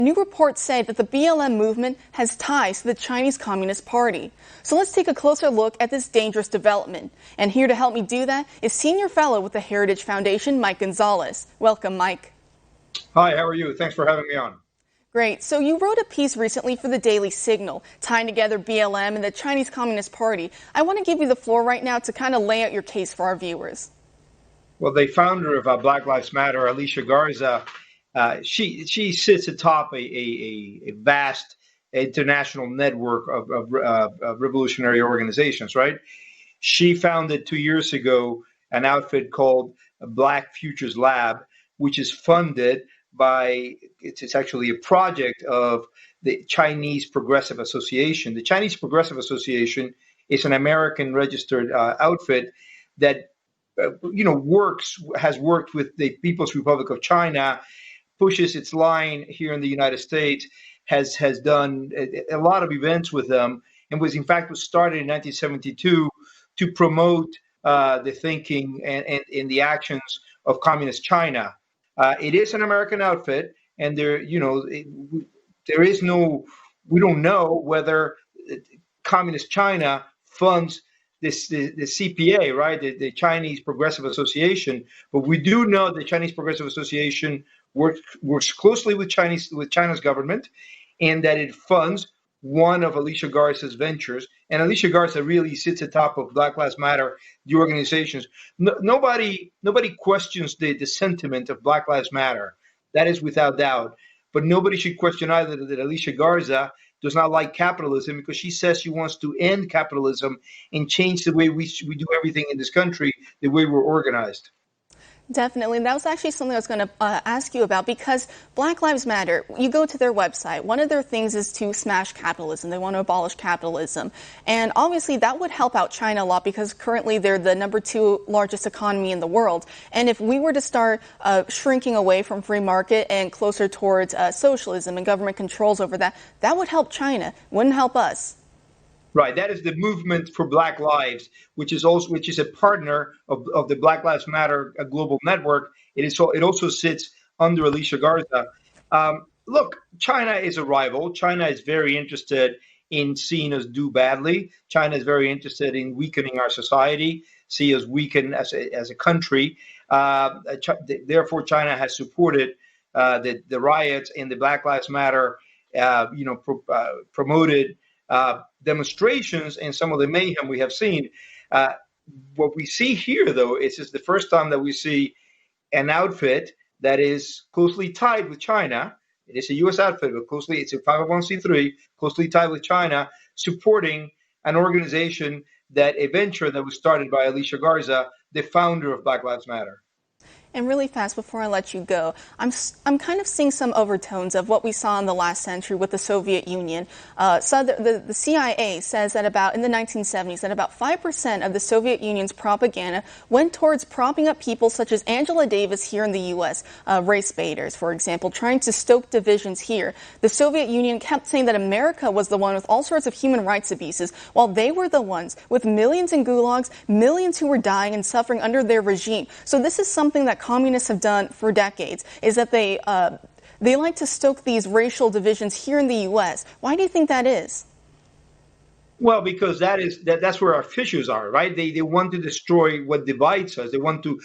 New reports say that the BLM movement has ties to the Chinese Communist Party. So let's take a closer look at this dangerous development. And here to help me do that is Senior Fellow with the Heritage Foundation, Mike Gonzalez. Welcome, Mike. Hi, how are you? Thanks for having me on. Great. So you wrote a piece recently for the Daily Signal, tying together BLM and the Chinese Communist Party. I want to give you the floor right now to kind of lay out your case for our viewers. Well, the founder of Black Lives Matter, Alicia Garza, she sits atop a vast international network of revolutionary organizations, right? She founded 2 years ago an outfit called Black Futures Lab, which is funded by, it's actually a project of the Chinese Progressive Association. The Chinese Progressive Association is an American registered outfit that has worked with the People's Republic of China, pushes its line here in the United States, has done a lot of events with them, and was started in 1972 to promote the thinking and the actions of Communist China. It is an American outfit, and we don't know whether Communist China funds the CPA, right? The Chinese Progressive Association. But we do know the Chinese Progressive Association works closely with China's government, and that it funds one of Alicia Garza's ventures. And Alicia Garza really sits atop of Black Lives Matter, the organizations. Nobody questions the sentiment of Black Lives Matter. That is without doubt. But nobody should question either that Alicia Garza does not like capitalism, because she says she wants to end capitalism and change the way we do everything in this country, the way we're organized. Definitely. That was actually something I was going to ask you about, because Black Lives Matter, you go to their website, one of their things is to smash capitalism. They want to abolish capitalism. And obviously that would help out China a lot, because currently they're the #2 largest economy in the world. And if we were to start shrinking away from free market and closer towards socialism and government controls over that, that would help China, wouldn't help us. Right, that is the Movement for Black Lives, which is a partner of the Black Lives Matter global network. It also sits under Alicia Garza. Look, China is a rival. China is very interested in seeing us do badly. China is very interested in weakening our society, see us weaken as a country. Therefore, China has supported the riots and the Black Lives Matter, promoted demonstrations and some of the mayhem we have seen. What we see here, though, is the first time that we see an outfit that is closely tied with China. It is a U.S. outfit, but it's a 501c3, closely tied with China, supporting an organization, a venture that was started by Alicia Garza, the founder of Black Lives Matter. And really fast, before I let you go, I'm kind of seeing some overtones of what we saw in the last century with the Soviet Union. So the CIA says that in the 1970s, that about 5% of the Soviet Union's propaganda went towards propping up people such as Angela Davis here in the U.S., race baiters, for example, trying to stoke divisions here. The Soviet Union kept saying that America was the one with all sorts of human rights abuses, while they were the ones with millions in gulags, millions who were dying and suffering under their regime. So this is something that communists have done for decades, is that they like to stoke these racial divisions here in the U.S. Why do you think that is? Well, because that's where our fissures are, right? They want to destroy what divides us. They want to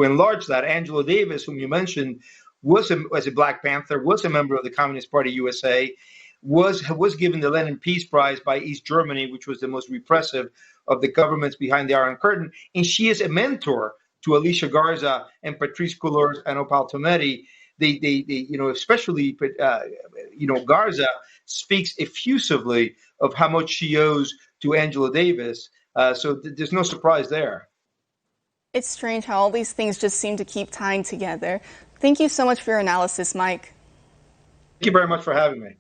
enlarge that. Angela Davis, whom you mentioned, was a Black Panther, was a member of the Communist Party USA, was given the Lenin Peace Prize by East Germany, which was the most repressive of the governments behind the Iron Curtain, and she is a mentor to Alicia Garza and Patrisse Cullors and Opal Tometi. Especially Garza speaks effusively of how much she owes to Angela Davis. So there's no surprise there. It's strange how all these things just seem to keep tying together. Thank you so much for your analysis, Mike. Thank you very much for having me.